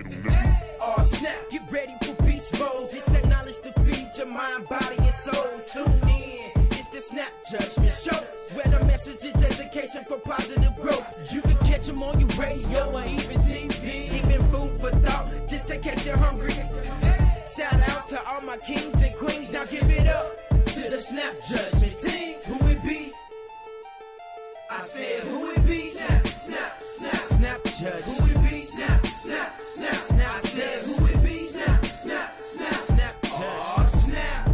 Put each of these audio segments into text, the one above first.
title, nigga. Oh snap, get ready for beast mode. This that knowledge to feed your mind, body, and soul. Tune in, it's the Snap Judgment Show, where the message is education for positive growth. You can catch them on your radio or even TV. Even food for thought, just in case you're hungry. Shout out to all my kings and queens. Now give it up to the Snap Judgment team. Who it be? I said who it be? Snap, snap, snap, snap judge. Who it be? Snap, snap, snap, snap. I said who it be? Snap, snap, snap, snap judge. Oh snap.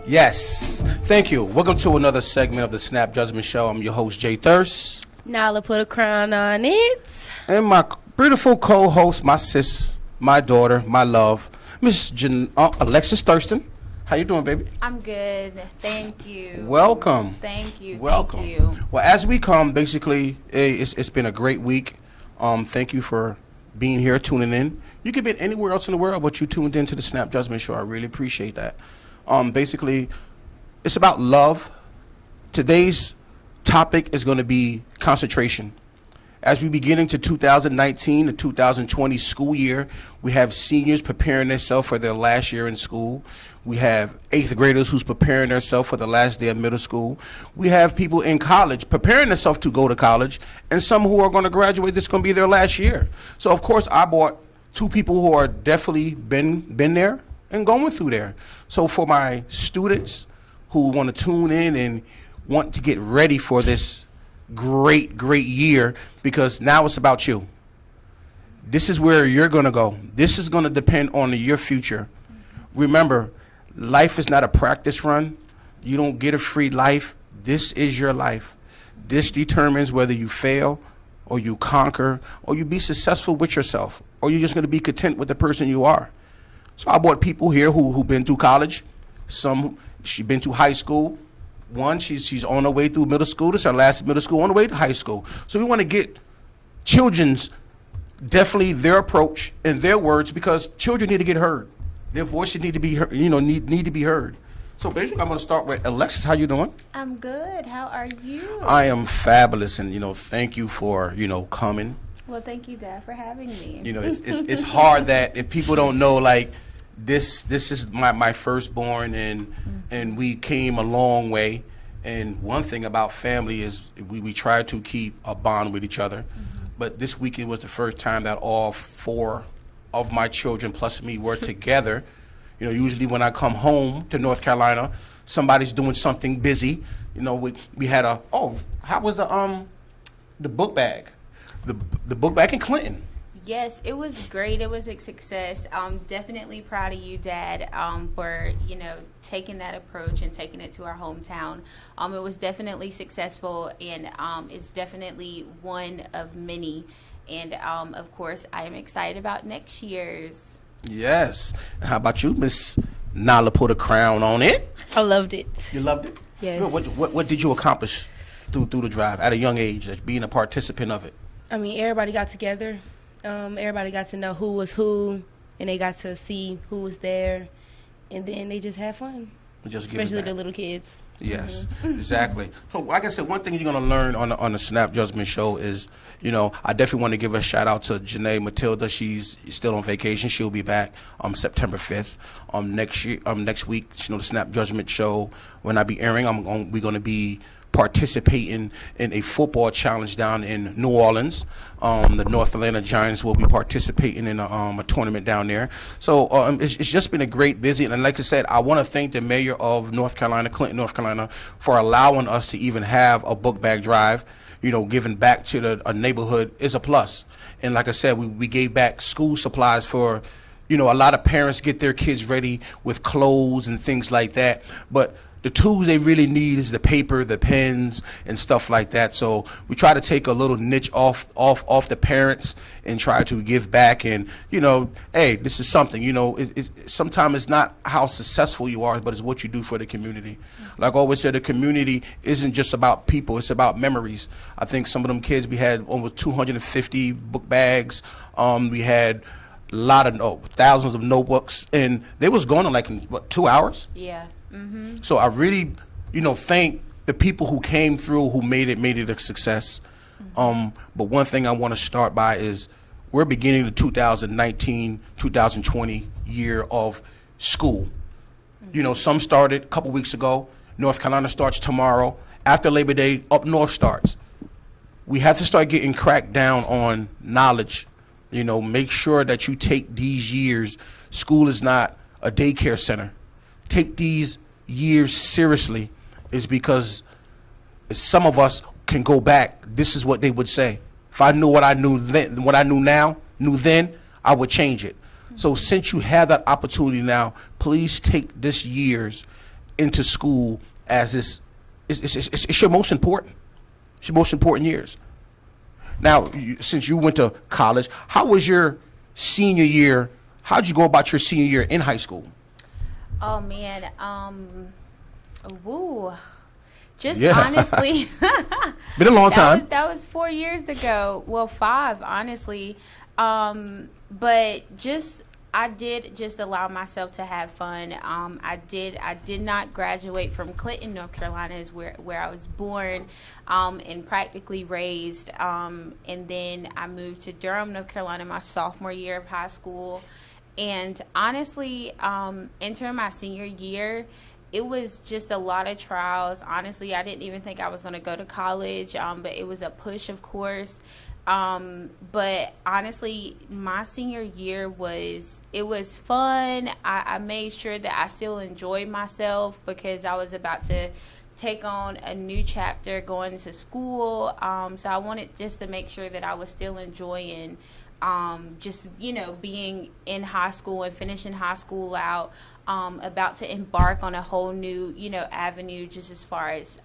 Yes, thank you. Welcome to another segment of the Snap Judgment Show. I'm your host, Jay Thurston. Nala put a crown on it. And my beautiful co-host, my sis, my daughter, my love, Miss Alexus Thurston. How you doing, baby? I'm good. Thank you. Welcome. Thank you. Welcome. Thank you. Well, as we come, basically, it's been a great week. Thank you for being here, tuning in. You could be anywhere else in the world, but you tuned into the Snap Judgment Show. I really appreciate that. Basically, it's about love. Today's topic is going to be concentration. As we begin into 2019 to 2020 school year, we have seniors preparing themselves for their last year in school. We have 8th graders who's preparing themselves for the last day of middle school. We have people in college preparing themselves to go to college, and some who are going to graduate. This is going to be their last year. So, of course, I brought two people who are definitely been there and going through there. So for my students who want to tune in and want to get ready for this great year, because now it's about you. This is where you're going to go. This is going to depend on your future. Remember, life is not a practice run. You don't get a free life. This is your life. This determines whether you fail or you conquer or you be successful with yourself, or you're just going to be content with the person you are. So I brought people here who've been through college. Some, she's been through high school. One, she's on her way through middle school. This is her last middle school, on the way to high school. So we want to get children's, definitely their approach and their words, because children need to get heard. Their voices need to be heard, need to be heard. So basically, I'm going to start with Alexus. How you doing? I'm good. How are you? I am fabulous, and thank you for coming. Well, thank you, Dad, for having me. It's hard that if people don't know, like, this is my firstborn, and we came a long way. And one thing about family is we try to keep a bond with each other. Mm-hmm. But this weekend was the first time that all 4 of my children plus me were together. Usually when I come home to North Carolina, somebody's doing something busy. We had how was the book bag? The book bag in Clinton. Yes, it was great. It was a success. Definitely proud of you, Dad, for taking that approach and taking it to our hometown. It was definitely successful, and it's definitely one of many. And of course, I am excited about next year's. Yes. How about you, Miss Nala? Put a crown on it. I loved it. You loved it? Yes. What did you accomplish through the drive at a young age, as being a participant of it? I mean, everybody got together. Everybody got to know who was who, and they got to see who was there, and then they just had fun. Especially the little kids. Yes, exactly. So, like I said, one thing you're going to learn on the Snap Judgment Show is, I definitely want to give a shout out to Janae Matilda. She's still on vacation. She'll be back September 5th. Next week, the Snap Judgment Show, when I be airing, we're going to be participating in a football challenge down in New Orleans. The North Atlanta Giants will be participating in a tournament down there. So it's just been a great visit. And like I said, I want to thank the mayor of North Carolina, Clinton, North Carolina, for allowing us to even have a book bag drive. Giving back to a neighborhood is a plus. And like I said, we gave back school supplies for, a lot of parents get their kids ready with clothes and things like that. But the tools they really need is the paper, the pens, and stuff like that. So we try to take a little niche off the parents and try to give back. And hey, this is something. Sometimes it's not how successful you are, but it's what you do for the community. Like I always said, the community isn't just about people; it's about memories. I think some of them kids, we had over 250 book bags. We had thousands of notebooks, and they was going on like in 2 hours. Yeah. Mm-hmm. So I really, thank the people who came through, who made it a success. But one thing I want to start by is we're beginning the 2019-2020 year of school. Some started a couple weeks ago. North Carolina starts tomorrow. After Labor Day, up north starts. We have to start getting cracked down on knowledge. Make sure that you take these years. School is not a daycare center. Take these years seriously, is because some of us can go back. This is what they would say. If I knew what I knew then, what I knew then, I would change it. So since you have that opportunity now, please take this years into school as it's your most important. It's your most important years. Now, since you went to college, how was your senior year? How'd you go about your senior year in high school? Oh man, honestly, been a long time. That was 4 years ago. Well, 5, honestly. But I did just allow myself to have fun. I did not graduate from Clinton, North Carolina, is where I was born and practically raised. And then I moved to Durham, North Carolina, my sophomore year of high school. And honestly, entering my senior year, it was just a lot of trials. Honestly, I didn't even think I was going to go to college, but it was a push, of course. But honestly, my senior year was fun. I made sure that I still enjoyed myself because I was about to take on a new chapter going to school. So I wanted just to make sure that I was still enjoying being in high school and finishing high school out, about to embark on a whole new, avenue just as far as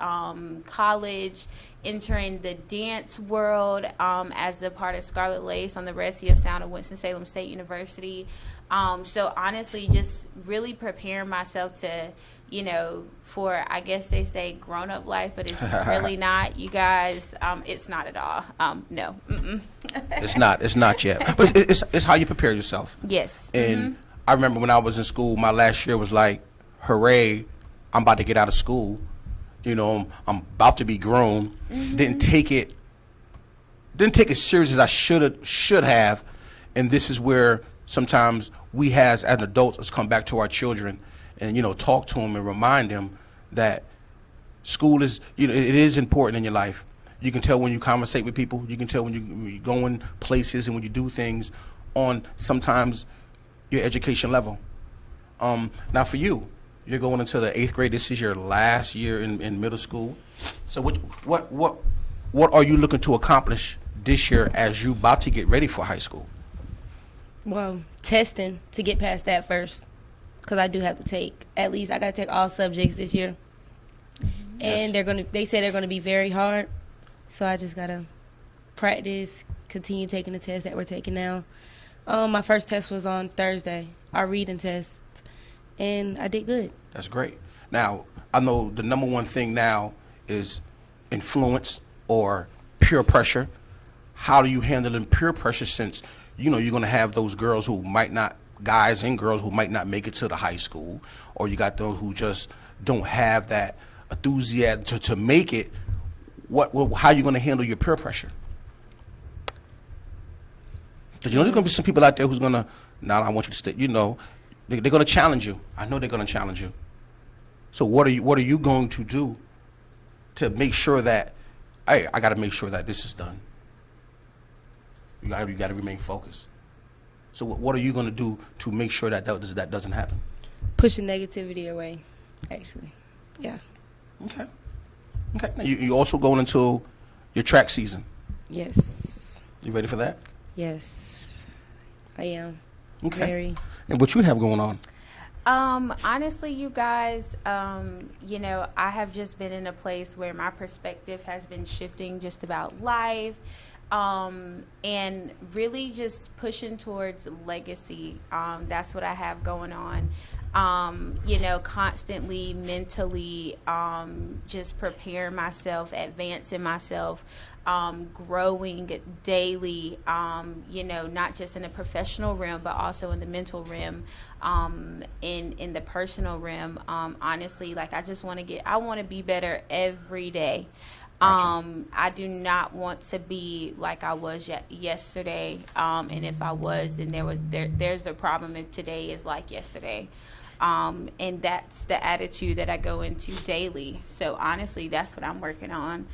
college, entering the dance world as a part of Scarlet Lace on the Red Sea of Sound of Winston-Salem State University. So honestly, just really preparing myself to, for, I guess they say grown-up life, but it's really not, you guys. It's not at all. No. Mm-mm. It's not yet. But it's how you prepare yourself. Yes. And I remember when I was in school, my last year was like, hooray, I'm about to get out of school. I'm about to be grown. Didn't take it serious as I should have. And this is where sometimes we as adults let's come back to our children and talk to them and remind them that school is it is important in your life. You can tell when you conversate with people. You can tell when you go in places and when you do things on sometimes your education level. Now for you, you're going into the 8th grade. This is your last year in middle school. So what are you looking to accomplish this year as you about to get ready for high school? Well, testing to get past that first, because I do have to take I got to take all subjects this year, and they say they're gonna be very hard. So I just gotta practice, continue taking the test that we're taking now. My first test was on Thursday, our reading test, and I did good. That's great. Now, I know the number one thing now is influence or peer pressure. How do you handle peer pressure since, you're going to have those guys and girls who might not make it to the high school, or you got those who just don't have that enthusiasm to make it. How are you going to handle your peer pressure? Because there's going to be some people out there who's going to, I want you to stay, they're going to challenge you. I know they're going to challenge you. So what are you going to do to make sure that, hey, I got to make sure that this is done? You got to remain focused. So what are you going to do to make sure that doesn't happen? Pushing negativity away, actually. Yeah. Okay. Now you also going into your track season. Yes. You ready for that? Yes, I am. Okay. Very. And what you have going on? Honestly, you guys, I have just been in a place where my perspective has been shifting just about life, and really just pushing towards legacy. That's what I have going on. You know, constantly mentally just preparing myself, advancing myself, growing daily, you know, not just in the professional realm, but also in the mental realm, in the personal realm. Honestly, like I want to be better every day. Gotcha. I do not want to be like I was yesterday. And if I was, then there's the problem if today is like yesterday. And that's the attitude that I go into daily. So honestly, that's what I'm working on.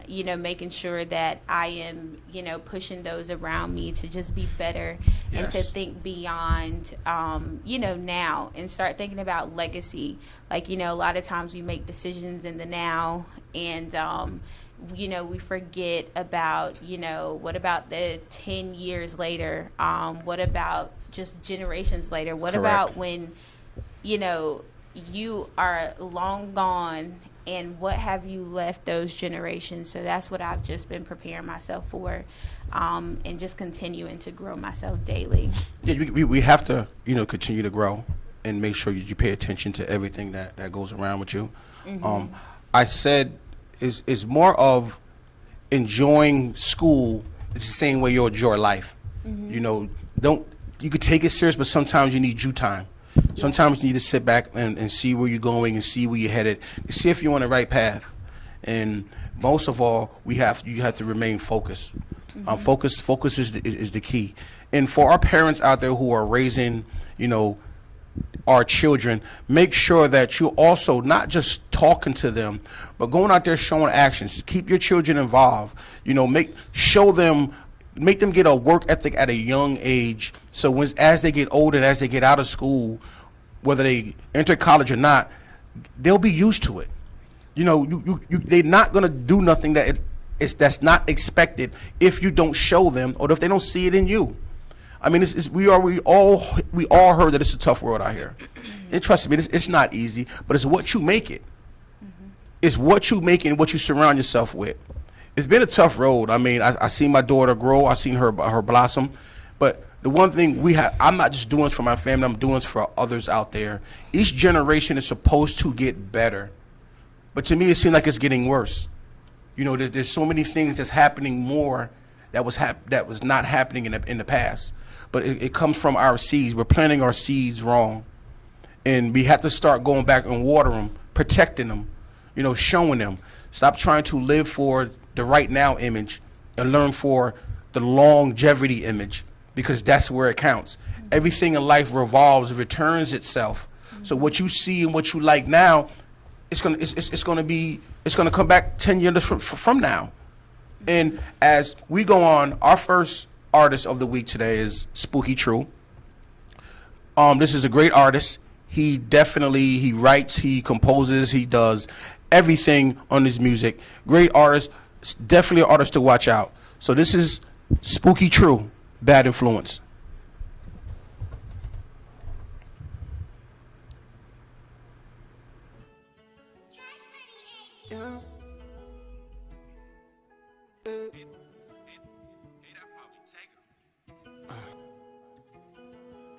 You know, making sure that I am, you know, pushing those around me to just be better and to think beyond, you know, now and start thinking about legacy. Like, you know, a lot of times we make decisions in the now and, you know, we forget about, you know, what about the 10 years later? What about just generations later? What Correct. about when, you know, you are long gone and what have you left those generations? So that's what I've just been preparing myself for, and just continuing to grow myself daily. Yeah, we have to, you know, continue to grow and make sure you pay attention to everything that goes around with you. I said is more of enjoying school. It's the same way you enjoy life. You know, you could take it serious, but sometimes you need you time. Sometimes you need to sit back and see where you're going and see where you're headed, and see if you're on the right path. And most of all, you have to remain focused. Focus is the key. And for our parents out there who are raising, you know, our children, make sure that you're also not just talking to them, but going out there showing actions. Keep your children involved. You know, make them get a work ethic at a young age. So as they get older, as they get out of school, whether they enter college or not, they'll be used to it. You know, they're not gonna do nothing that's not expected if you don't show them or if they don't see it in you. I mean, we all heard that it's a tough world out here. And trust me, it's not easy, but it's what you make it. It's what you make it and what you surround yourself with. It's been a tough road. I mean, I seen my daughter grow. I seen her blossom. But the one thing I'm not just doing this for my family. I'm doing this for others out there. Each generation is supposed to get better. But to me, it seems like it's getting worse. You know, there's so many things that's happening more that was not happening in the past. But it comes from our seeds. We're planting our seeds wrong. And we have to start going back and water them, protecting them, you know, showing them. Stop trying to live for the right now image and learn for the longevity image, because that's where it counts. Everything in life returns itself. So what you see and what you like now, it's gonna come back 10 years from now. And as we go on, our first artist of the week today is Spooky True. This is a great artist. He writes, he composes, he does everything on his music. Great artist, definitely an artist to watch out. So this is Spooky True, Bad Influence.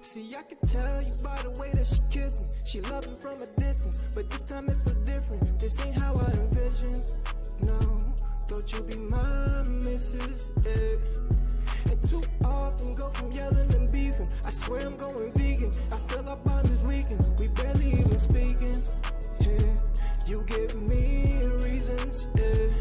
See, I can tell you by the way that she kiss me. She love me from a distance, but this time it's so different. This ain't how I envisioned. No, thought you'd be my missus, yeah. And too often go from yelling and beefing. I swear I'm going vegan. I feel our bond is weakened. We barely even speaking, yeah. You give me reasons, yeah,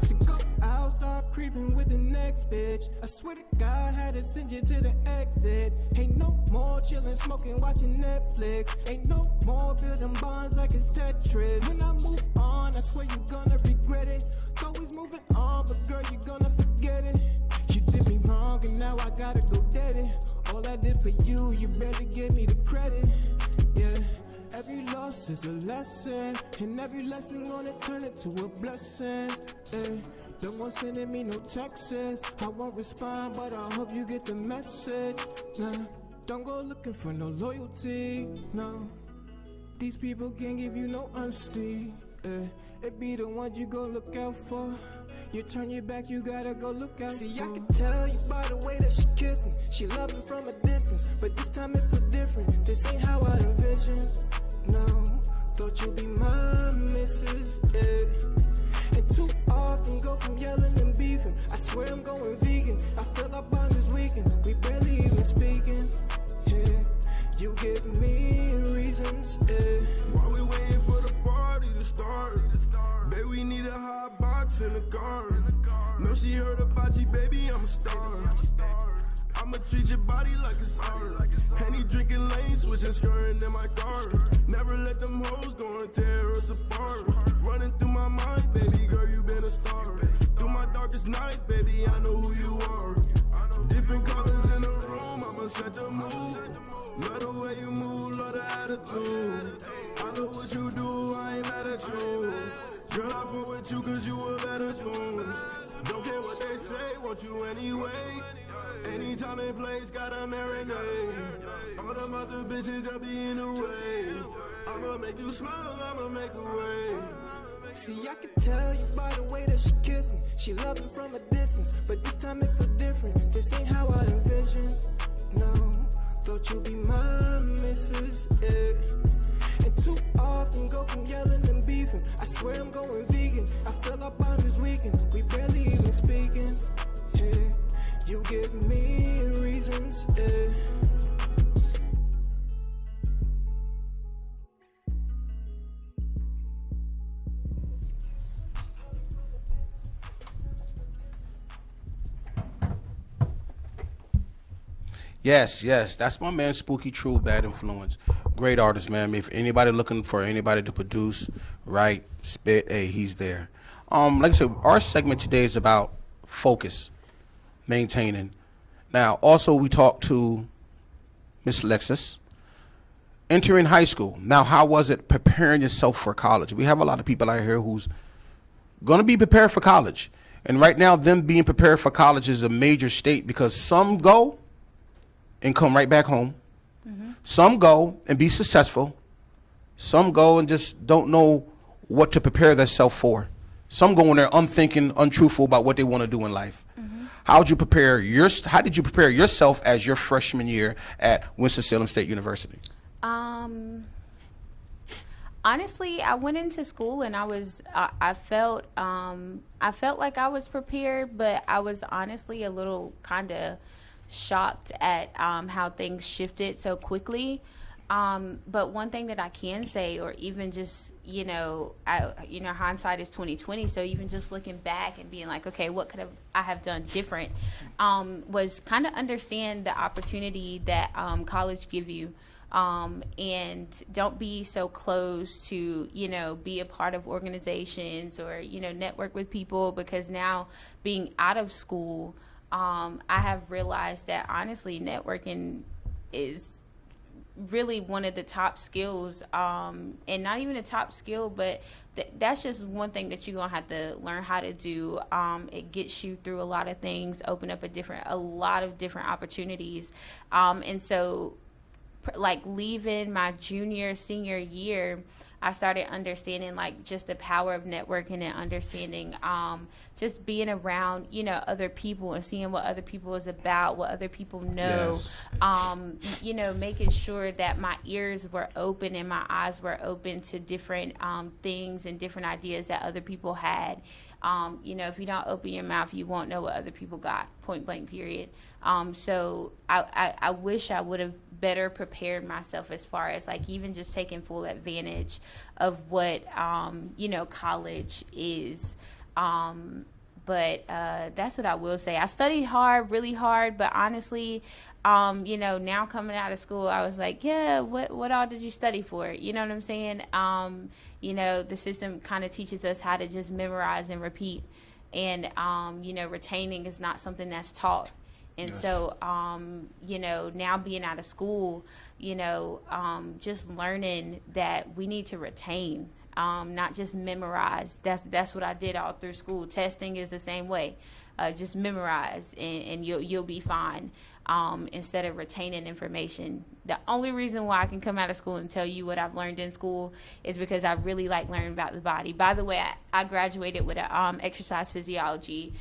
to go out, start creeping with the next bitch. I swear to God, had to send you to the exit. Ain't no more chilling, smoking, watching Netflix. Ain't no more building bonds like it's Tetris. When I move on, I swear you're gonna regret it. Always moving on, but girl, you're gonna forget it. You did me wrong, and now I gotta go dead it. All I did for you, you better give me the credit, yeah. Every loss is a lesson, and every lesson gonna turn into a blessing, eh. Don't want sending me no texts, I won't respond, but I hope you get the message, nah. Don't go looking for no loyalty, no. These people can't give you no honesty, eh. It be the ones you go look out for. You turn your back, you gotta go look out. See, I can tell you by the way that she kiss me. She love me from a distance, but this time it's so different. This ain't how I speaking. Yeah, you give me reasons. Yeah. While we waiting for the party to start, baby, we need a hot box in the car. No, she heard about you, baby, I'm a star. I'ma treat your body like it's art. Henny drinking lane, switching skirting in my car. Never let them hoes go and tear us apart. Running through my mind, baby girl, you been a star. Through my darkest nights, baby, I know who you are. Different colors in the room, I'ma set the mood. Love the way you move, love the attitude. I know what you do, I ain't mad at you. Girl, I fuck with you cause you a better tune. Don't care what they say, want you anyway. Anytime and place, gotta marinate. All them other bitches that be in the way. I'ma make you smile, I'ma make a way. See, I can tell you by the way that she kiss me. She love me from a distance, but this time it feel different. This ain't how I envisioned. No, thought you'd be my missus, yeah. And too often go from yelling and beefing. I swear I'm going vegan. I feel our bond is weakened. We barely even speaking, yeah. You give me reasons, yeah. Yes, that's my man Spooky True Bad Influence. Great artist, man. If anybody looking for anybody to produce, write, spit, hey, he's there. Like I said, our segment today is about focus, maintaining. Now, also we talked to Miss Alexus, entering high school. Now, how was it preparing yourself for college? We have a lot of people out here who's going to be prepared for college. And right now, them being prepared for college is a major state because some go and come right back home. Mm-hmm. Some go and be successful. Some go and just don't know what to prepare themselves for. Some go in there unthinking, untruthful about what they want to do in life. Mm-hmm. How did you prepare yourself as your freshman year at Winston-Salem State University? Honestly, I went into school and I felt like I was prepared, but I was honestly a little kind of shocked at how things shifted so quickly. But one thing that I can say, or even just, hindsight is 2020. So even just looking back and being like, okay, what could I have done different? Was kind of understand the opportunity that college give you. And don't be so close to, be a part of organizations or, network with people, because now being out of school, I have realized that honestly networking is really one of the top skills, and not even a top skill, but that's just one thing that you're gonna have to learn how to do. It gets you through a lot of things, open up a lot of different opportunities, and so like leaving my senior year, I started understanding like just the power of networking and understanding just being around, other people and seeing what other people is about, what other people know. Yes. Making sure that my ears were open and my eyes were open to different things and different ideas that other people had. If you don't open your mouth, you won't know what other people got, point blank, period. So I wish I would have better prepared myself as far as like even just taking full advantage of what, college is. But that's what I will say. I studied hard, really hard, but honestly, now coming out of school, I was like, yeah, what all did you study for? You know what I'm saying? The system kind of teaches us how to just memorize and repeat. And, retaining is not something that's taught. And yes. So, now being out of school, just learning that we need to retain, not just memorize. That's what I did all through school. Testing is the same way. Just memorize and you'll be fine. Instead of retaining information. The only reason why I can come out of school and tell you what I've learned in school is because I really like learning about the body. By the way, I graduated with an exercise physiology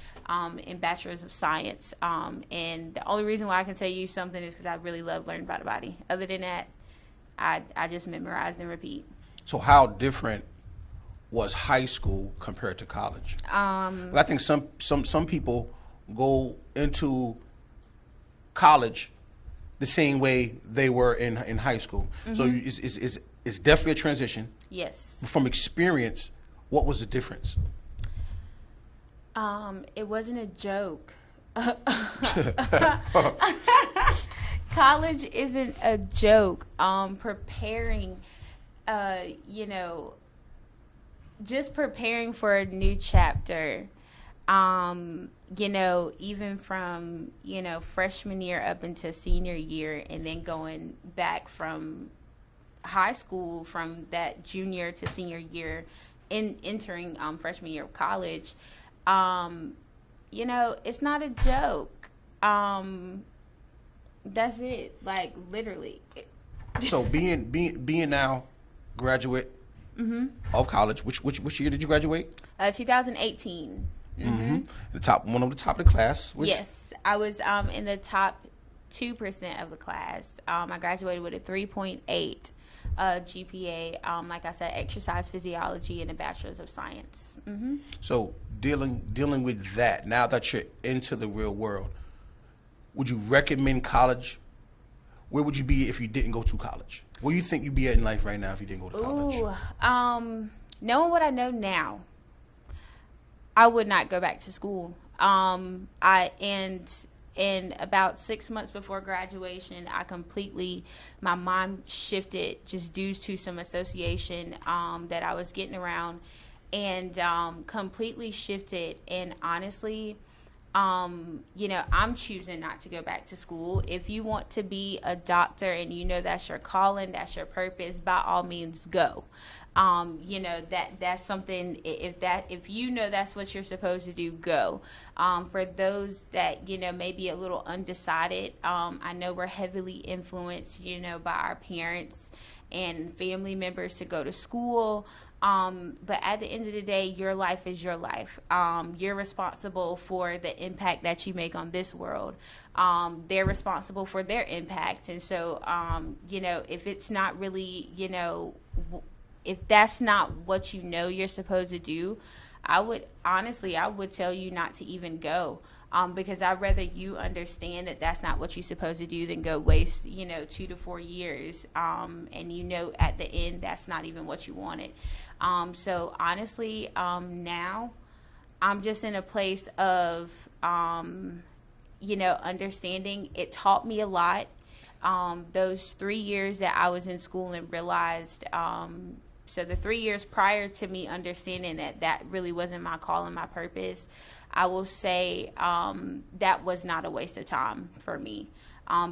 in Bachelor's of Science. And the only reason why I can tell you something is because I really love learning about the body. Other than that, I just memorize and repeat. So how different was high school compared to college? I think some people go into college the same way they were in high school. So it's definitely a transition. Yes. From experience, what was the difference? It wasn't a joke. College isn't a joke. Preparing, just preparing for a new chapter. Even from, freshman year up into senior year, and then going back from high school, from that junior to senior year, entering freshman year of college. It's not a joke. That's it. Like, literally. So being now graduate of college, which year did you graduate? 2018. One of the top of the class. Yes, I was in the top 2% of the class. I graduated with a 3.8 GPA. Like I said, exercise physiology and a bachelor's of science. So dealing with that, now that you're into the real world, would you recommend college? Where would you be if you didn't go to college? Where do you think you'd be at in life right now if you didn't go to college? Knowing what I know now, I would not go back to school. And about 6 months before graduation, my mind shifted just due to some association that I was getting around, and completely shifted. And honestly, I'm choosing not to go back to school. If you want to be a doctor and that's your calling, that's your purpose, by all means go. That's something, if that's what you're supposed to do, go. For those that, may be a little undecided, I know we're heavily influenced, by our parents and family members to go to school. But at the end of the day, your life is your life. You're responsible for the impact that you make on this world. They're responsible for their impact. And so, if it's not really, if that's not what you're supposed to do, I would tell you not to even go. Because I'd rather you understand that that's not what you're supposed to do than go waste, 2 to 4 years. And at the end, that's not even what you wanted. So honestly, now I'm just in a place of, understanding. It taught me a lot. Those 3 years that I was in school and realized, so the 3 years prior to me understanding that really wasn't my call and my purpose, I will say that was not a waste of time for me,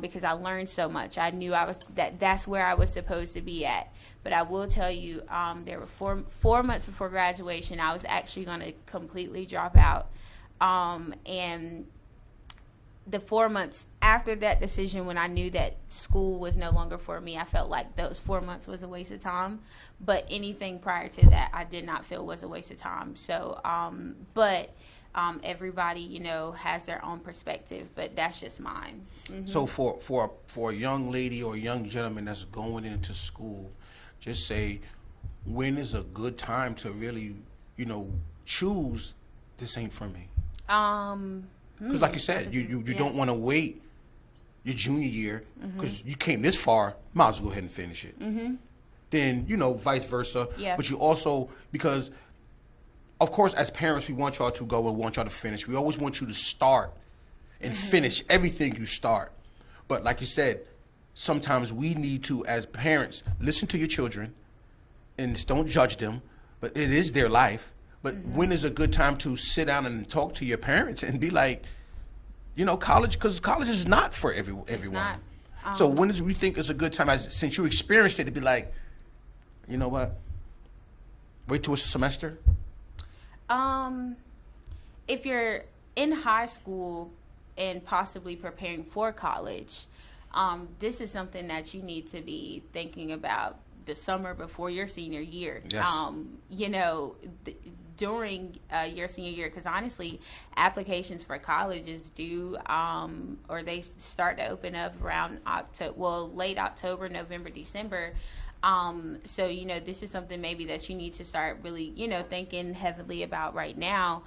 because I learned so much. I knew that's where I was supposed to be at. But I will tell you, there were four months before graduation, I was actually going to completely drop out. And the 4 months after that decision, when I knew that school was no longer for me, I felt like those 4 months was a waste of time. But anything prior to that, I did not feel was a waste of time. So, everybody, has their own perspective, but that's just mine. So for a young lady or a young gentleman that's going into school, just say, when is a good time to really, choose this ain't for me? Because like you said, you don't want to wait your junior year, because you came this far, might as well go ahead and finish it. Then, vice versa. Yeah. But you also, because of course, as parents, we want y'all to go and want y'all to finish. We always want you to start and finish everything you start. But like you said, sometimes we need to, as parents, listen to your children and just don't judge them. But it is their life. But when is a good time to sit down and talk to your parents and be like, college, because college is not for everyone. It's not. So when do we think is a good time, since you experienced it, to be like, you know what, wait till a semester? If you're in high school and possibly preparing for college, this is something that you need to be thinking about the summer before your senior year. Yes. During your senior year, because honestly, applications for college is due, or they start to open up around late October, November, December. So, this is something maybe that you need to start really, thinking heavily about right now.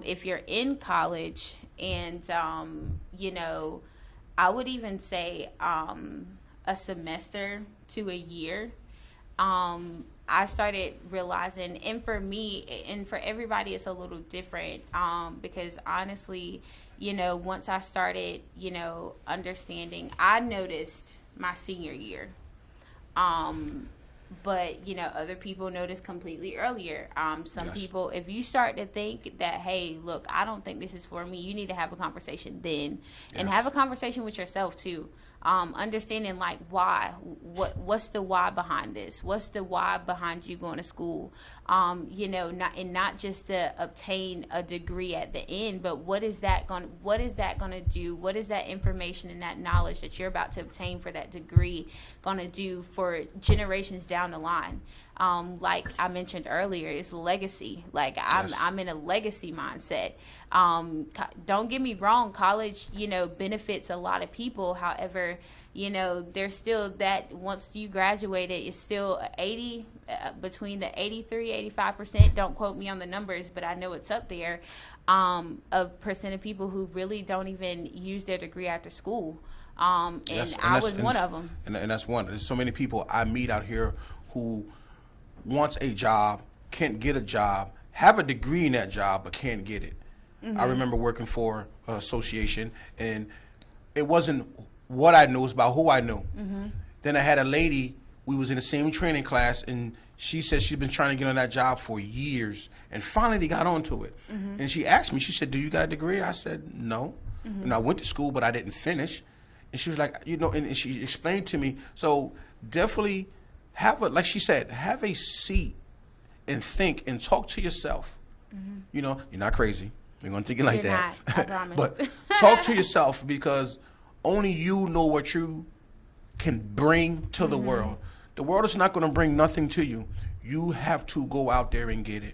If you're in college and, I would even say a semester to a year. I started realizing, and for me and for everybody, it's a little different, because honestly, once I started, understanding, I noticed my senior year. But other people notice completely earlier. Some people, if you start to think that, hey, look, I don't think this is for me, you need to have a conversation then, and have a conversation with yourself too. Understanding like why, what's the why behind this? What's the why behind you going to school? Not just to obtain a degree at the end, but what is that going to do? What is that information and that knowledge that you're about to obtain for that degree going to do for generations down the line? Like I mentioned earlier, it's legacy. Like I'm in a legacy mindset. Don't get me wrong, college, benefits a lot of people. However, there's still that once you graduated, it's still 80, between the 83-85%. Don't quote me on the numbers, but I know it's up there. A percent of people who really don't even use their degree after school. And I was one of them. And that's one. There's so many people I meet out here who wants a job, can't get a job, have a degree in that job, but can't get it. I remember working for an association, and it wasn't what I knew, it was about who I knew. Then I had a lady, we was in the same training class, and she said she'd been trying to get on that job for years, and finally they got onto it. And she asked me, she said, do you got a degree? I said, no. And I went to school, but I didn't finish. And she was like, and she explained to me, so definitely like she said, have a seat and think and talk to yourself. You're not crazy. You're going to think it like that. Not, I promise. But talk to yourself, because only you know what you can bring to the world. The world is not going to bring nothing to you. You have to go out there and get it.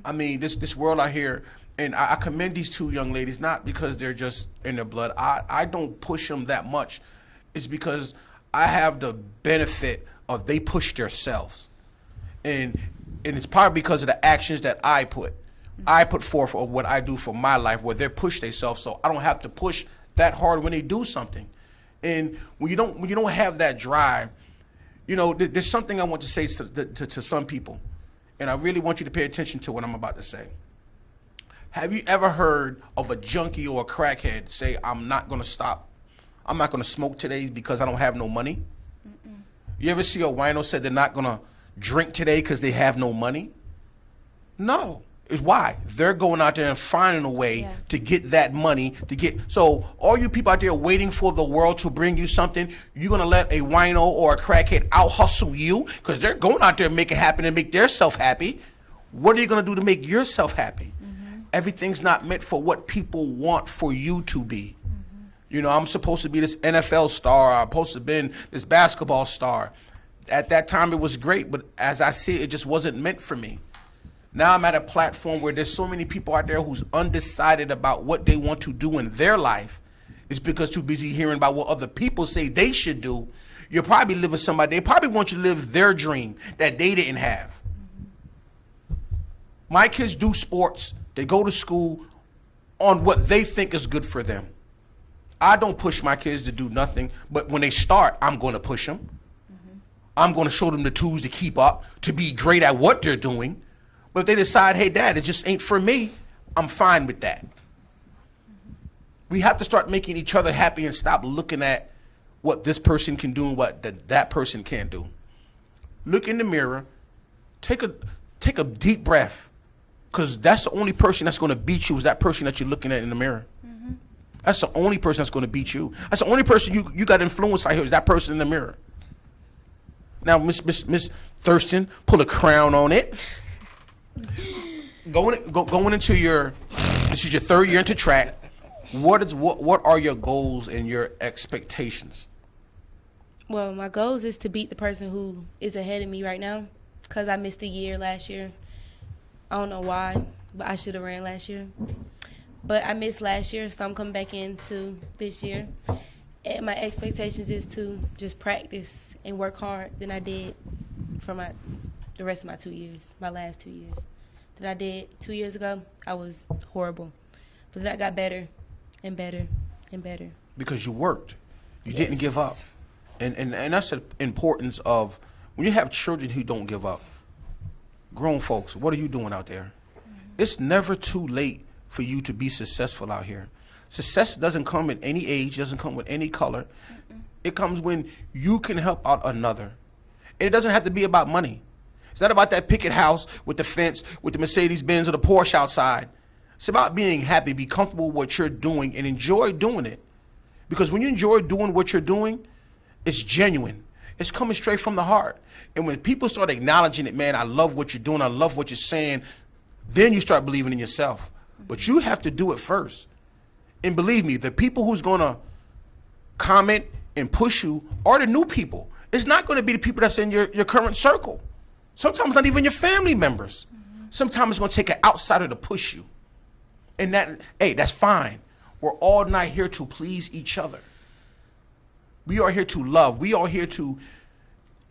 I mean, this world out here, and I commend these two young ladies, not because they're just in their blood. I don't push them that much. It's because I have the benefit of they push themselves. And it's probably because of the actions that I put forth, or what I do for my life, where they push themselves, so I don't have to push that hard when they do something. And when you don't have that drive, there's something I want to say to some people, and I really want you to pay attention to what I'm about to say. Have you ever heard of a junkie or a crackhead say, I'm not going to stop, I'm not going to smoke today because I don't have no money? You ever see a wino say they're not going to drink today because they have no money? No. It's why? They're going out there and finding a way to get that money, so all you people out there waiting for the world to bring you something, you're going to let a wino or a crackhead out-hustle you, because they're going out there and make it happen and make themselves happy. What are you going to do to make yourself happy? Everything's not meant for what people want for you to be. I'm supposed to be this NFL star. I'm supposed to have been this basketball star. At that time, it was great, but as I see it just wasn't meant for me. Now I'm at a platform where there's so many people out there who's undecided about what they want to do in their life. It's because too busy hearing about what other people say they should do. You're probably living somebody, they probably want you to live their dream that they didn't have. My kids do sports. They go to school on what they think is good for them. I don't push my kids to do nothing, but when they start, I'm going to push them. I'm going to show them the tools to keep up, to be great at what they're doing. But if they decide, hey, Dad, it just ain't for me, I'm fine with that. We have to start making each other happy and stop looking at what this person can do and what that person can't do. Look in the mirror, take a deep breath, because that's the only person that's going to beat you is that person that you're looking at in the mirror. That's the only person that's going to beat you. That's the only person you got influence out here is that person in the mirror. Now, Miss Thurston, pull a crown on it. Going into this is your third year into track. What are your goals and your expectations? Well, my goals is to beat the person who is ahead of me right now, because I missed a year last year. I don't know why, but I should have ran last year. But I missed last year, so I'm coming back into this year. And my expectations is to just practice and work hard than I did for the rest of my 2 years, my last 2 years. That I did 2 years ago, I was horrible. But then I got better and better and better because you worked. You didn't give up. And that's the importance of when you have children who don't give up. Grown folks, what are you doing out there? It's never too late for you to be successful out here. Success doesn't come at any age, doesn't come with any color. It comes when you can help out another. And it doesn't have to be about money. It's not about that picket house with the fence, with the Mercedes-Benz or the Porsche outside. It's about being happy, be comfortable with what you're doing, and enjoy doing it. Because when you enjoy doing what you're doing, it's genuine. It's coming straight from the heart. And when people start acknowledging it, man, I love what you're doing, I love what you're saying, then you start believing in yourself. But you have to do it first. And believe me, the people who's going to comment and push you are the new people. It's not going to be the people that's in your current circle. Sometimes not even your family members. Sometimes it's going to take an outsider to push you. And that's fine. We're all not here to please each other. We are here to love. We are here to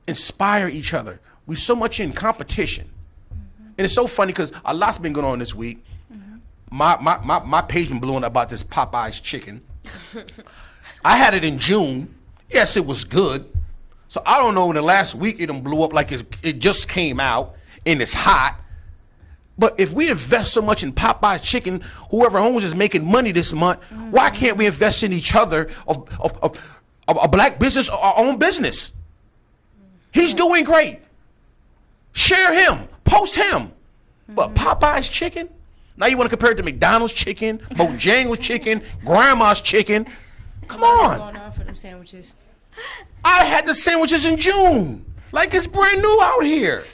inspire each other. We're so much in competition. And it's so funny because a lot's been going on this week. My page been blowing up about this Popeyes chicken. I had it in June. Yes, it was good. So I don't know, in the last week it done blew up like it just came out and it's hot. But if we invest so much in Popeyes chicken, whoever owns is making money this month, why can't we invest in each other of a black business or our own business? He's doing great. Share him. Post him. But Popeyes chicken? Now you want to compare it to McDonald's chicken, Bojangles chicken, Grandma's chicken? Come on. Going on for them sandwiches. I had the sandwiches in June. Like it's brand new out here.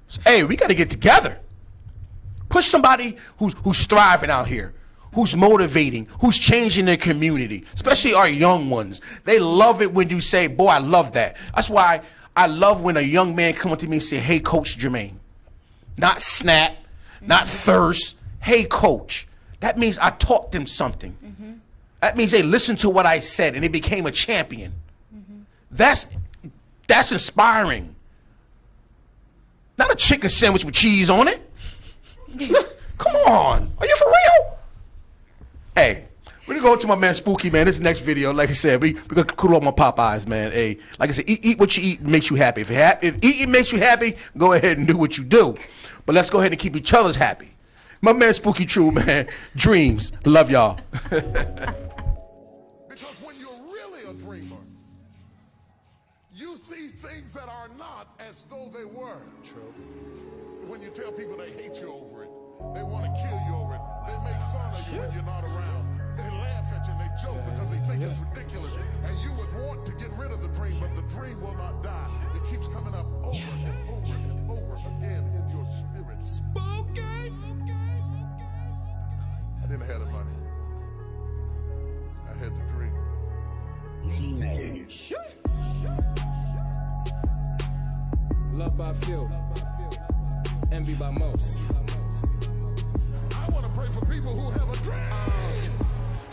So, hey, we got to get together. Push somebody who's thriving out here, who's motivating, who's changing their community, especially our young ones. They love it when you say, boy, I love that. That's why I love when a young man come up to me and say, hey, Coach Jermaine. Not S.N.A.P, not Thirst. Hey, Coach. That means I taught them something. That means they listened to what I said and they became a champion. That's inspiring. Not a chicken sandwich with cheese on it. Come on. Are you for real? Hey, we're going to go to my man Spooky, man. This next video, like I said, we're going to cool up my Popeyes, man. Hey, like I said, eat what you eat makes you happy. If eating makes you happy, go ahead and do what you do. But let's go ahead and keep each other's happy. My man Spooky True, man. Dreams. Love y'all. Because when you're really a dreamer, you see things that are not as though they were. True. When you tell people they hate you over it, they want to kill you over it, they make fun of you when you're not around, they laugh at you and they joke because they think it's ridiculous, and you would want to get rid of the dream, but the dream will not die. It keeps coming up over and over and over again in your spirit. Spooky. I didn't have the money. I had the dream. Love by few, envy by most. I want to pray for people who have a dream.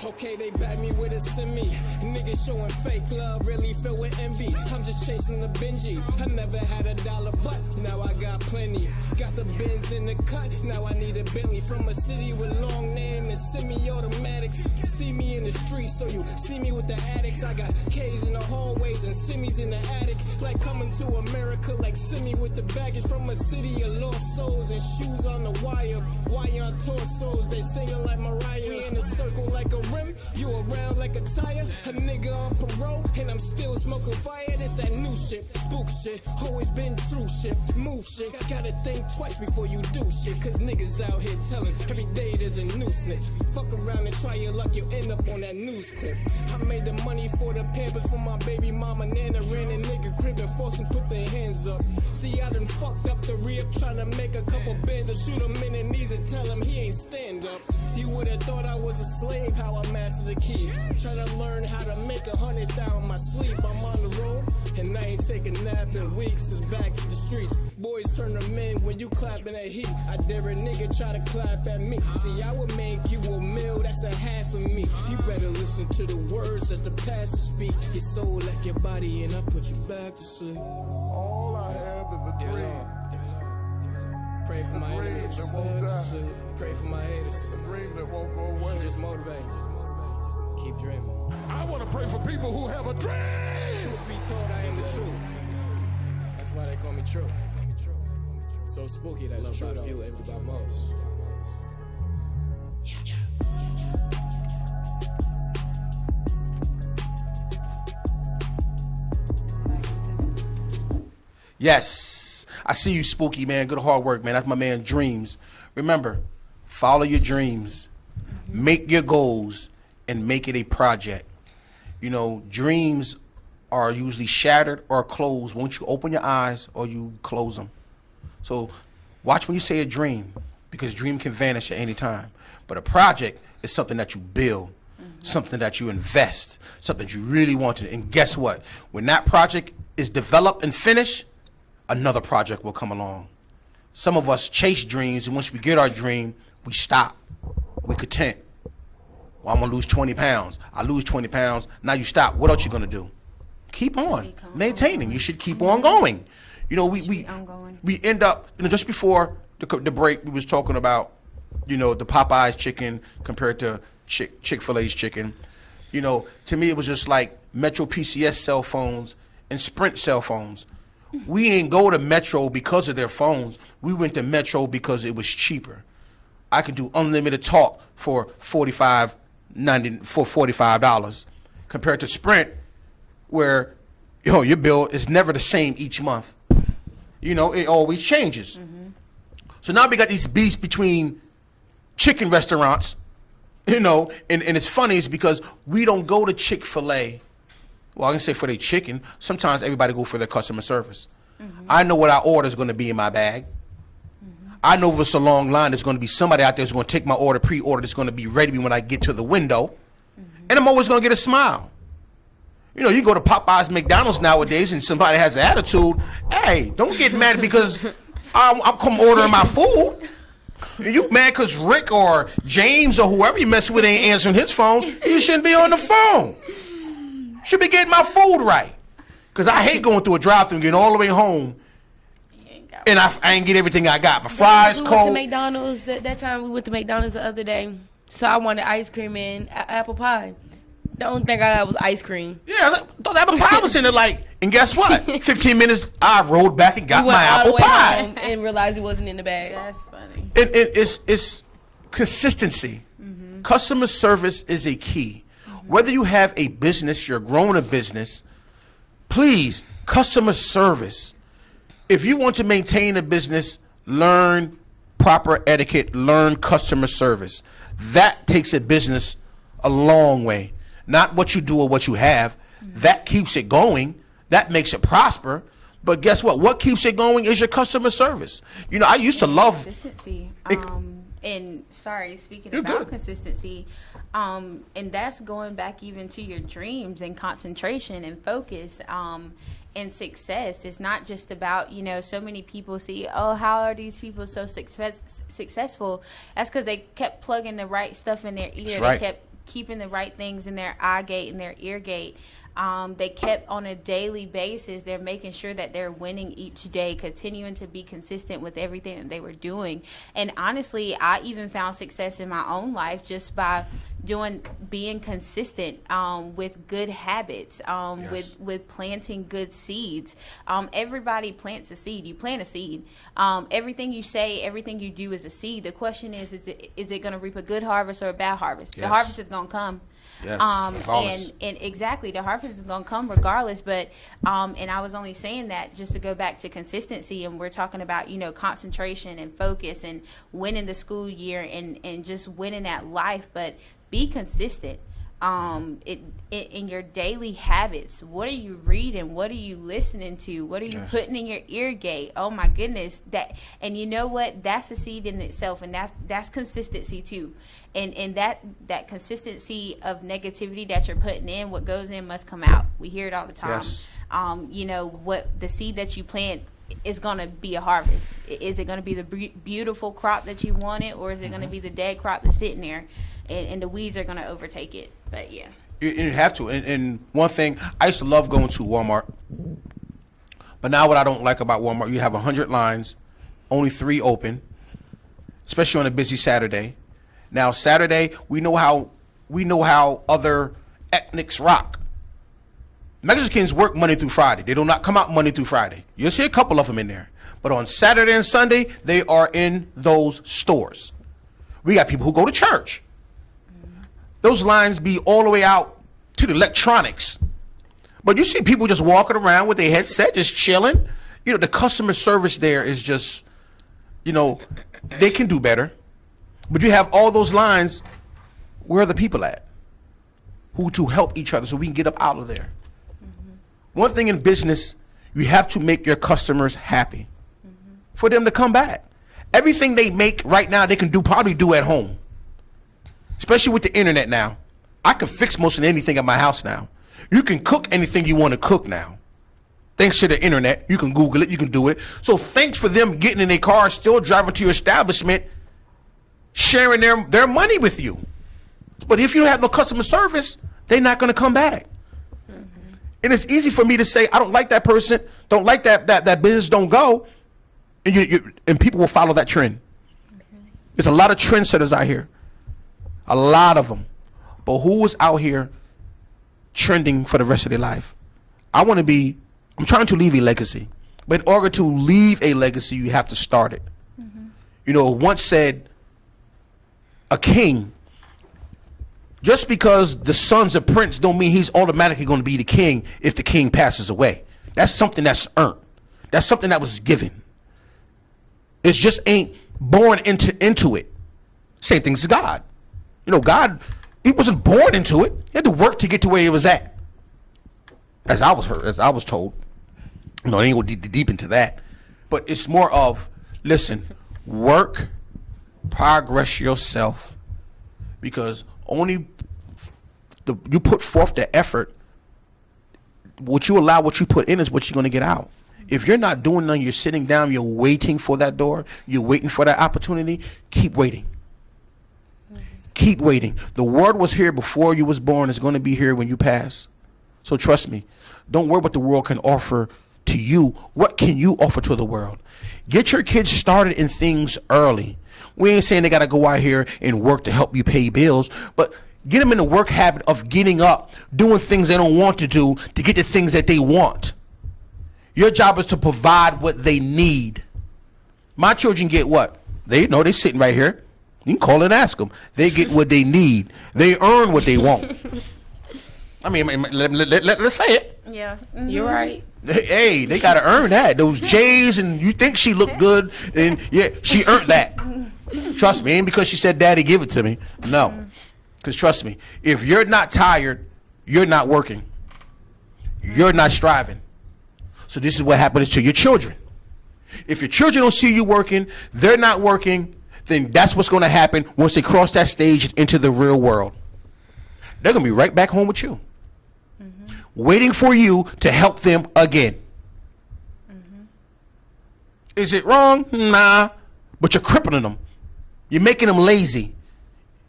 Okay, they back me with a semi. Niggas showing fake love, really filled with envy. I'm just chasing the Benji. I never had $1, but now I got plenty. Got the Benz in the cut, now I need a Bentley. From a city with long name and semi-automatics. See me in the streets, so you see me with the addicts. I got K's in the hallways and Simmies in the attic. Like coming to America, like Simi with the baggage. From a city of lost souls and shoes on the wire. Wire on torsos, they singing like Mariah. We in a circle like a rim, you around like a tire. A nigga on parole, and I'm still smoking fire. This that new shit, spook shit. Always been true shit, move shit. Gotta think twice before you do shit. Cause niggas out here telling every day there's a new snitch. Fuck around and try your luck, you'll end up on that news clip. I made the money for the pampers for my baby mama. Nana ran a nigga crib and forced them put their hands up. See, I done fucked up the rib, trying to make a couple bends and shoot him in the knees and tell him he ain't stand up. You would've thought I was a slave, how I master the keys. Trying to learn how to make 100,000 my sleep. I'm on the road, and I ain't taking a nap in weeks. It's back to the streets. Boys turn them in when you clapping that heat. I dare a nigga try to clap at me. See, I would make you a meal, that's a half of me. You better listen to the words that the pastor speak. Your soul left your body and I put you back to sleep. All I have is a dream. Pray for my dream haters. that won't die. Pray for my haters. A dream that won't go away. Just motivate. Keep dreaming. I want to pray for people who have a dream. Truth be told, I am the truth. That's why they call me True. So spooky that loved by few, hated by most. Yes, I see you, Spooky, man. Good hard work, man. That's my man, Dreams. Remember, follow your dreams, make your goals, and make it a project. You know, dreams are usually shattered or closed once you open your eyes or you close them. So watch when you say a dream, because dream can vanish at any time. But a project is something that you build, something that you invest, something you really want to. And guess what? When that project is developed and finished, another project will come along. Some of us chase dreams, and once we get our dream, we stop. We content. Well, I'm going to lose 20 pounds. I lose 20 pounds. Now you stop. What else you going to do? Keep on maintaining. You should keep on going. You know, we end up, you know, just before the break, we was talking about, you know, the Popeyes chicken compared to Chick-fil-A's chicken. You know, to me, it was just like Metro PCS cell phones and Sprint cell phones. We ain't go to Metro because of their phones. We went to Metro because it was cheaper. I could do unlimited talk for $45 compared to Sprint, where your bill is never the same each month. You know, it always changes. So now we got these beasts between chicken restaurants, you know, and it's funny is because we don't go to Chick-fil-A. Well, I can say for their chicken. Sometimes everybody go for their customer service. I know what our order is going to be in my bag. I know if it's a long line, there's going to be somebody out there who's going to take my order, pre-order, that's going to be ready when I get to the window. And I'm always going to get a smile. You know, you go to Popeyes, McDonald's nowadays, and somebody has an attitude. Hey, don't get mad because I'm come ordering my food. You mad because Rick or James or whoever you mess with ain't answering his phone. You shouldn't be on the phone. Should be getting my food right. Because I hate going through a drive-thru and getting all the way home and I ain't get everything I got. My fries cold. We went to McDonald's. That time we went to McDonald's the other day. So I wanted ice cream and apple pie. The only thing I got was ice cream. Yeah, I thought apple pie was in there. And guess what? 15 minutes, I rode back and got my apple pie. Home and realized it wasn't in the bag. That's funny. It's consistency. Customer service is a key. Whether you have a business, you're growing a business, please, customer service. If you want to maintain a business, learn proper etiquette, learn customer service. That takes a business a long way. Not what you do or what you have. That keeps it going. That makes it prosper. But guess what? What keeps it going is your customer service. You know, I used to love consistency. And sorry, speaking You're about good. consistency, and that's going back even to your dreams and concentration and focus. And success is not just about, you know, so many people see, oh, how are these people so successful? That's because they kept plugging the right stuff in their ear. That's right. They kept keeping the right things in their eye gate and their ear gate. They kept on a daily basis, they're making sure that they're winning each day, continuing to be consistent with everything that they were doing. And honestly, I even found success in my own life just by being consistent with good habits, Yes. with planting good seeds. Everybody plants a seed. You plant a seed. Everything you say, everything you do is a seed. The question is it going to reap a good harvest or a bad harvest? Yes. The harvest is going to come. Yes, And exactly, the harvest is going to come regardless. But and I was only saying that just to go back to consistency, and we're talking about, you know, concentration and focus and winning the school year and just winning at life. But be consistent in your daily habits. What are you reading? What are you listening to? What are you Yes. putting in your ear gate? Oh my goodness, and you know what? That's a seed in itself, and that's consistency too. And that consistency of negativity that you're putting in, what goes in must come out. We hear it all the time. Yes. You know, what the seed that you plant is going to be a harvest. Is it going to be the beautiful crop that you wanted, or is it going to be the dead crop that's sitting there and the weeds are going to overtake it? But yeah. You have to. And one thing, I used to love going to Walmart. But now what I don't like about Walmart, you have 100 lines, only 3 open, especially on a busy Saturday. Now, Saturday, we know how we know how other ethnics rock. Mexicans work Monday through Friday. They do not come out Monday through Friday. You'll see a couple of them in there. But on Saturday and Sunday, they are in those stores. We got people who go to church. Those lines be all the way out to the electronics. But you see people just walking around with their headset, just chilling. You know, the customer service there is just, you know, they can do better. But you have all those lines, where are the people at? Who to help each other so we can get up out of there. One thing in business, you have to make your customers happy for them to come back. Everything they make right now, they can probably do at home. Especially with the internet now. I can fix most of anything at my house now. You can cook anything you want to cook now. Thanks to the internet, you can Google it, you can do it. So thanks for them getting in their car, still driving to your establishment, sharing their money with you. But if you don't have no customer service, they're not going to come back. And it's easy for me to say, I don't like that person, don't like that business, don't go. And people will follow that trend. There's a lot of trendsetters out here. A lot of them. But who is out here trending for the rest of their life? I'm trying to leave a legacy. But in order to leave a legacy, you have to start it. You know, once said, a king, just because the son's a prince don't mean he's automatically going to be the king if the king passes away. That's something that's earned. That's something that was given. It just ain't born into it. Same thing as God. You know, God, he wasn't born into it. He had to work to get to where he was at. As I was told. You know, I ain't going to deep into that. But it's more of, listen, work, progress yourself. Because only you put forth the effort, what you allow, what you put in is what you're going to get out. If you're not doing nothing, you're sitting down, you're waiting for that door, you're waiting for that opportunity, keep waiting. Keep waiting. The word was here before you was born. It's going to be here when you pass. So trust me. Don't worry what the world can offer to you. What can you offer to the world? Get your kids started in things early. We ain't saying they got to go out here and work to help you pay bills, but get them in the work habit of getting up, doing things they don't want to do to get the things that they want. Your job is to provide what they need. My children get what? They know they're sitting right here. You can call and ask them. They get what they need. They earn what they want. I mean, let's say it. Yeah. You're right. Hey, they got to earn that. Those J's, and you think she looked good, and yeah, she earned that. Trust me, ain't because she said, Daddy, give it to me. No. Because trust me, if you're not tired, you're not working. You're not striving. So this is what happens to your children. If your children don't see you working, they're not working, then that's what's going to happen once they cross that stage into the real world. They're going to be right back home with you. Waiting for you to help them again. Is it wrong? Nah. But you're crippling them. You're making them lazy.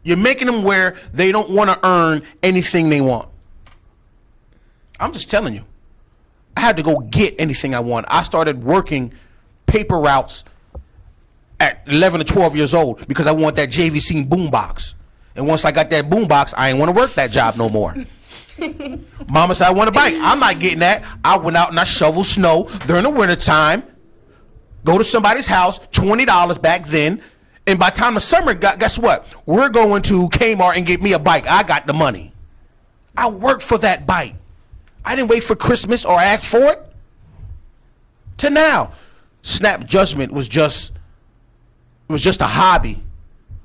You're making them where they don't want to earn anything they want. I'm just telling you. I had to go get anything I want. I started working paper routes at 11 or 12 years old because I want that JVC boombox. And once I got that boombox, I ain't want to work that job no more. Mama said, I want a bike. I'm not getting that. I went out and I shoveled snow during the winter time. Go to somebody's house, $20 back then. And by the time the summer got, guess what? We're going to Kmart and get me a bike. I got the money. I worked for that bike. I didn't wait for Christmas or ask for it. To now, Snap Judgment was just a hobby,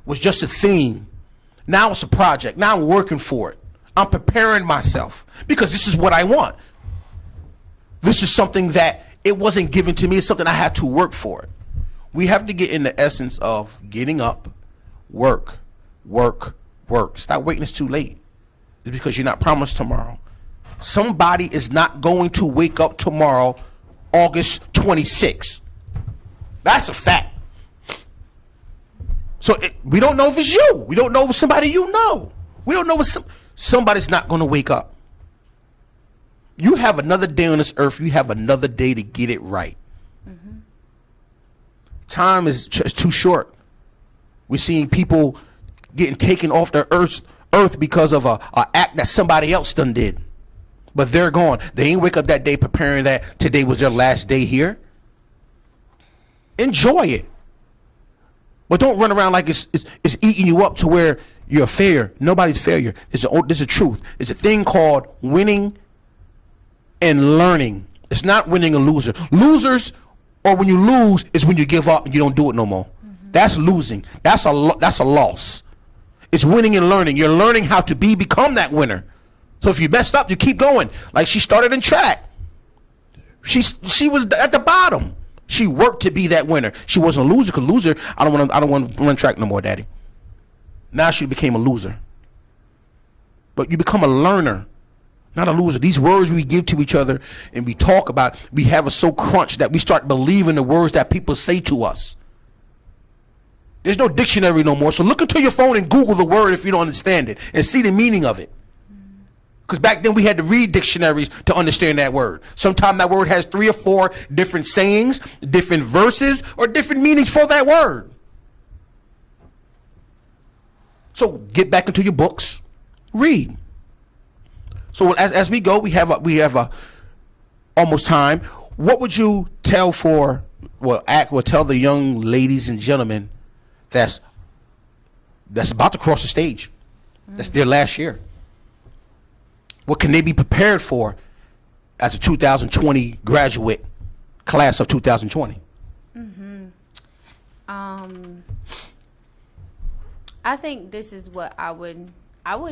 was just a theme. Now it's a project. Now I'm working for it. I'm preparing myself because this is what I want. This is something that it wasn't given to me. It's something I had to work for it. We have to get in the essence of getting up, work, work, work. Stop waiting. It's too late. It's because you're not promised tomorrow. Somebody is not going to wake up tomorrow, August 26th. That's a fact. So we don't know if it's you. We don't know if it's somebody you know. We don't know if somebody's not going to wake up. You have another day on this earth. You have another day to get it right. Time is too short. We're seeing people getting taken off the earth because of a act that somebody else done did. But they're gone. They ain't wake up that day preparing that today was their last day here. Enjoy it. But don't run around like it's eating you up to where you're a failure. Nobody's failure. This is a truth. It's a thing called winning and learning. It's not winning and loser. Losers, or when you lose, is when you give up and you don't do it no more. That's losing. That's a loss. It's winning and learning. You're learning how to become that winner. So if you messed up, you keep going. Like she started in track. She was at the bottom. She worked to be that winner. She wasn't a loser, because loser, I don't want to run track no more, Daddy. Now she became a loser. But you become a learner, not a loser. These words we give to each other and we talk about, we have us so crunched that we start believing the words that people say to us. There's no dictionary no more. So look into your phone and Google the word if you don't understand it and see the meaning of it. Because back then we had to read dictionaries to understand that word. Sometimes that word has 3 or 4 different sayings, different verses, or different meanings for that word. So get back into your books, read. So as we go, we have a almost time. What would you tell tell the young ladies and gentlemen that's about to cross the stage? That's their last year. What can they be prepared for as a 2020 graduate class of 2020? I think this is what I wouldn't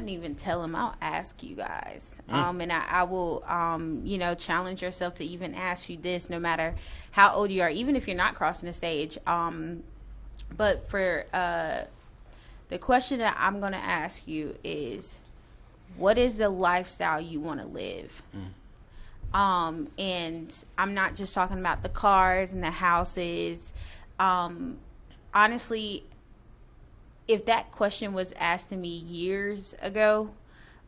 even tell them. I'll ask you guys. And I will, challenge yourself to even ask you this, no matter how old you are, even if you're not crossing the stage. But for the question that I'm going to ask you is, what is the lifestyle you want to live? And I'm not just talking about the cars and the houses. Honestly, if that question was asked to me years ago,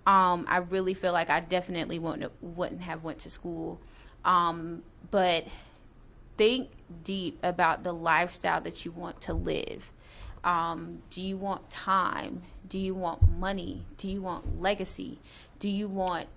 I really feel like I definitely wouldn't have went to school. But think deep about the lifestyle that you want to live. Do you want time? Do you want money? Do you want legacy? Do you want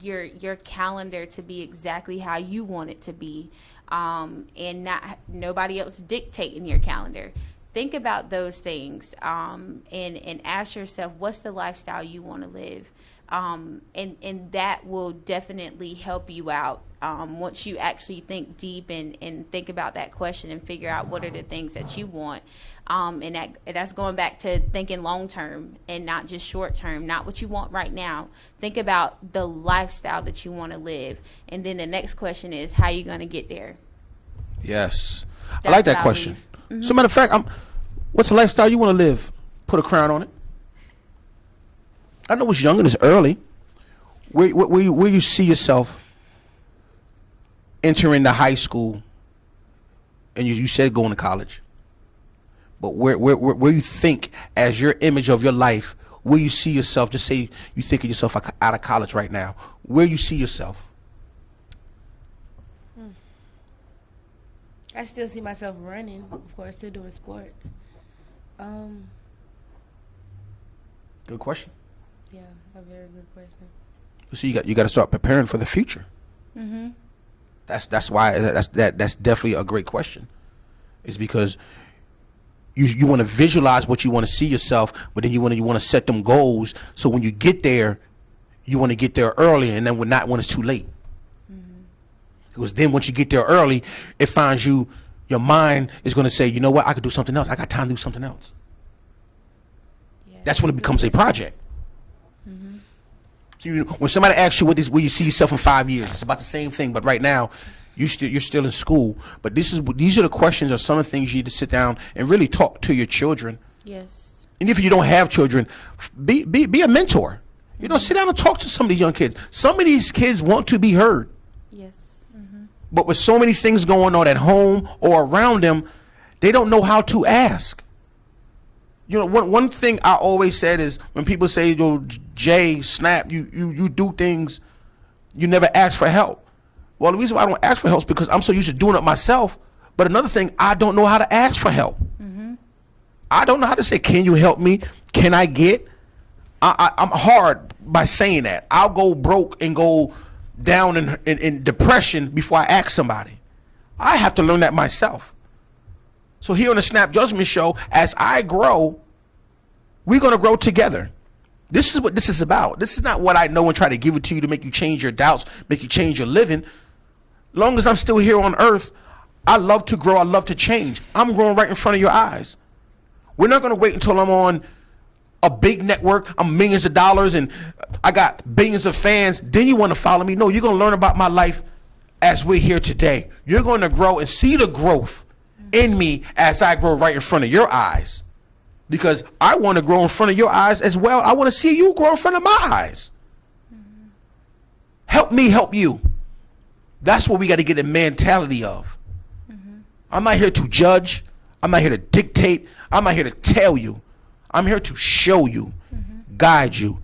your calendar to be exactly how you want it to be, and not nobody else dictating your calendar? Think about those things, and ask yourself, what's the lifestyle you want to live? And that will definitely help you out once you actually think deep and think about that question and figure out what are the things that you want. And that's going back to thinking long term and not just short term, not what you want right now. Think about the lifestyle that you want to live. And then the next question is, how are you going to get there? Yes. I like that question. So matter of fact, what's the lifestyle you want to live? Put a crown on it. I know it's young and it's early. Where you see yourself entering the high school, and you said going to college, but where you think as your image of your life, where you see yourself, just say you think of yourself out of college right now, where you see yourself? I still see myself running, of course, still doing sports. Good question. Yeah, a very good question. So you got to start preparing for the future. That's why that's definitely a great question. It's because you want to visualize what you want to see yourself, but then you want to set them goals. So when you get there, you want to get there early, and then not when it's too late. Because then once you get there early, it finds your mind is going to say, you know what, I could do something else. I got time to do something else. Yeah, that's when it becomes a project. So when somebody asks you where you see yourself in 5 years, it's about the same thing. But right now, you're still in school. But these are the questions or some of the things you need to sit down and really talk to your children. Yes. And if you don't have children, be a mentor. Sit down and talk to some of these young kids. Some of these kids want to be heard. Yes. But with so many things going on at home or around them, they don't know how to ask. One thing I always said is when people say, Jay, S.N.A.P, you do things, you never ask for help. Well, the reason why I don't ask for help is because I'm so used to doing it myself. But another thing, I don't know how to ask for help. I don't know how to say, can you help me? Can I get? I'm hard by saying that. I'll go broke and go down in depression before I ask somebody. I have to learn that myself. So here on the Snap Judgment Show, as I grow, we're going to grow together. This is what this is about. This is not what I know and try to give it to you to make you change your doubts, make you change your living. Long as I'm still here on earth, I love to grow. I love to change. I'm growing right in front of your eyes. We're not going to wait until I'm on a big network, I'm millions of dollars, and I got billions of fans. Then you want to follow me? No, you're going to learn about my life as we're here today. You're going to grow and see the growth in me as I grow right in front of your eyes. Because I want to grow in front of your eyes as well. I want to see you grow in front of my eyes. Mm-hmm. Help me help you. That's what we got to get the mentality of. Mm-hmm. I'm not here to judge. I'm not here to dictate. I'm not here to tell you. I'm here to show you, guide you,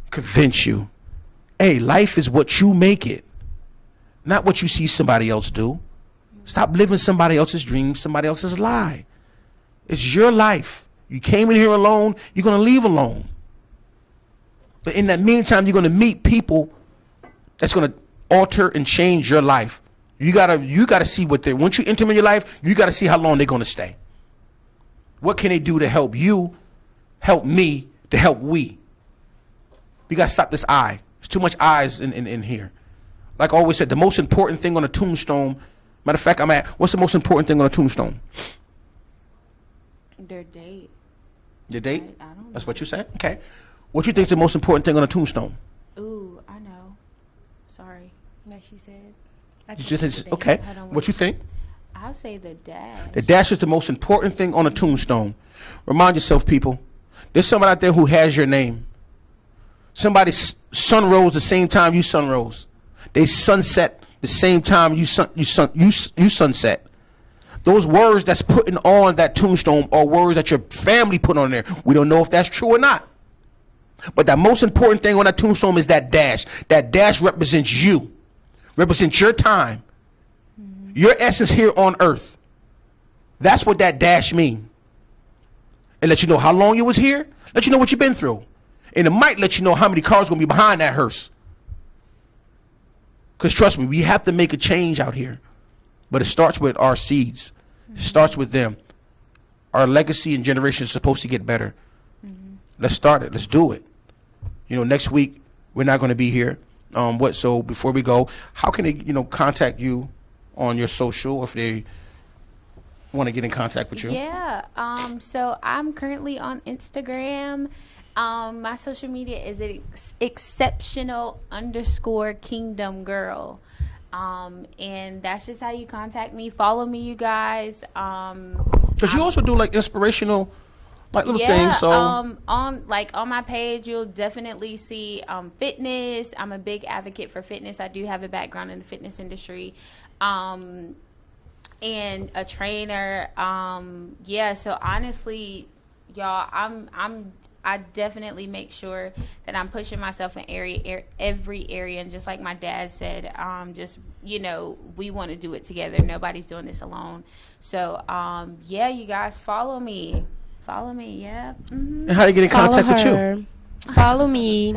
convince you. Hey, life is what you make it, not what you see somebody else do. Stop living somebody else's dream, somebody else's lie. It's your life. You came in here alone, you're going to leave alone. But in that meantime, you're going to meet people that's going to alter and change your life. You gotta see what they're, once you enter them in your life, you got to see how long they're going to stay. What can they do to help you, help me, to help we? We got to stop this eye. There's too much eyes in here. Like I always said, the most important thing on a tombstone, matter of fact, what's the most important thing on a tombstone? Their date. Your date? I don't know. That's what you said? Okay. What you think is the most important thing on a tombstone? Ooh, I know. Sorry. Like she said. Okay. What you think? I'll say the dash. The dash is the most important thing on a tombstone. Remind yourself, people, there's somebody out there who has your name. Somebody's sun rose the same time you sun rose. They sunset the same time you sunset. Those words that's putting on that tombstone are words that your family put on there. We don't know if that's true or not. But the most important thing on that tombstone is that dash. That dash represents you. Represents your time. Your essence here on earth. That's what that dash means. It let you know how long you was here. Let you know what you've been through. And it might let you know how many cars going to be behind that hearse. Because trust me, we have to make a change out here. But it starts with our seeds. It starts with them. Our legacy and generation is supposed to get better. Let's start it. Let's do it. You know, next week, we're not going to be here. So before we go, how can they, contact you on your social if they want to get in contact with you? Yeah. So I'm currently on Instagram. My social media is exceptional_kingdom girl. And that's just how you contact me. Follow me, you guys. Because you also do like inspirational little things. So on my page, you'll definitely see fitness. I'm a big advocate for fitness. I do have a background in the fitness industry. And a trainer. So honestly, y'all, I definitely make sure that I'm pushing myself in every area. And just like my dad said, we want to do it together. Nobody's doing this alone. So, you guys follow me. Follow me, yeah. Mm-hmm. And how do you get in contact with you? Follow me.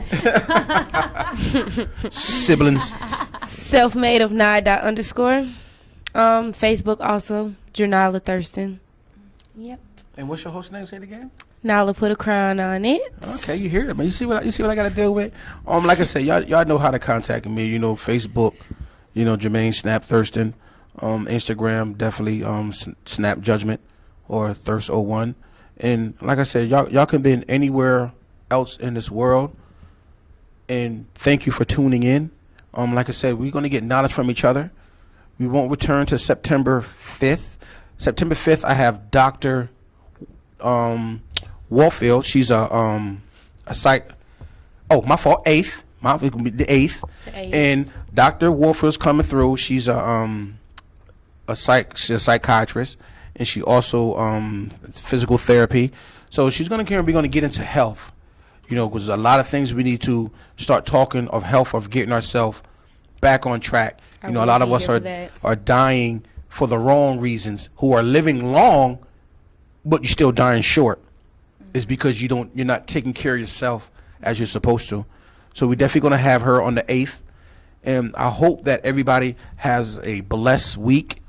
Siblings. Selfmade of _. Facebook also, Jerniyla Thurston. Yep. And what's your host name? Say it again. Nyla put a crown on it. Okay, you hear it, man. You see what I got to deal with. Like I said, y'all know how to contact me. Facebook, Jermaine Snap Thurston. Instagram, definitely Snap Judgment or Thirst01. And like I said, y'all can be anywhere else in this world. And thank you for tuning in. Like I said, we're going to get knowledge from each other. We won't return to September 5th. September 5th, I have Dr. Warfield. She's a psych. Oh, my fault. 8th. It could be the 8th. And Dr. Warfield's coming through. She's she's a psychiatrist, and she also physical therapy. So she's be going to get into health. Because a lot of things we need to start talking of health, of getting ourselves back on track. A lot of us are dying for the wrong reasons, who are living long, but you're still dying short. It's because you're not taking care of yourself as you're supposed to. So we're definitely going to have her on the 8th. And I hope that everybody has a blessed week.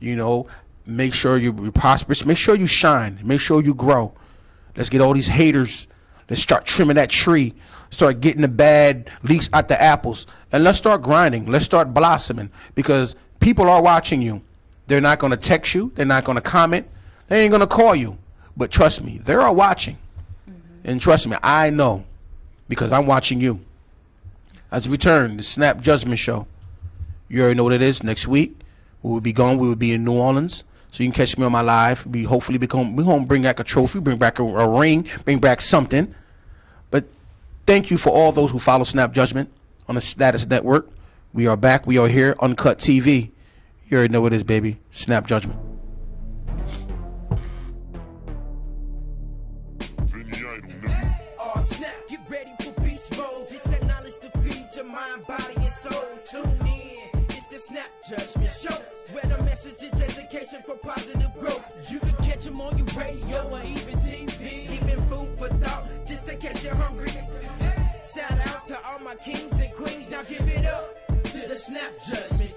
You know, make sure you're prosperous. Make sure you shine. Make sure you grow. Let's get all these haters. Let's start trimming that tree. Start getting the bad leaks out the apples. And let's start grinding. Let's start blossoming. Because people are watching you. They're not going to text you. They're not going to comment. They ain't going to call you. But trust me, they are watching. And trust me, I know. Because I'm watching you. As we return, the Snap Judgment Show. You already know what it is. Next week, we will be gone. We will be in New Orleans. So you can catch me on my live. We hopefully we're going to bring back a trophy, bring back a ring, bring back something. But thank you for all those who follow Snap Judgment on the Status Network. We are back. We are here. Uncut TV. You already know what it is, baby. Snap Judgment. Oh, snap, get ready for beast mode. It's that knowledge to feed your mind, body, and soul. Tune in. It's the Snap Judgment Show, where the message is education for positive growth. You can catch them on your radio or even TV. Even food for thought, just in case you're hungry. Shout out to all my kings and queens. Now give it up to the Snap Judgment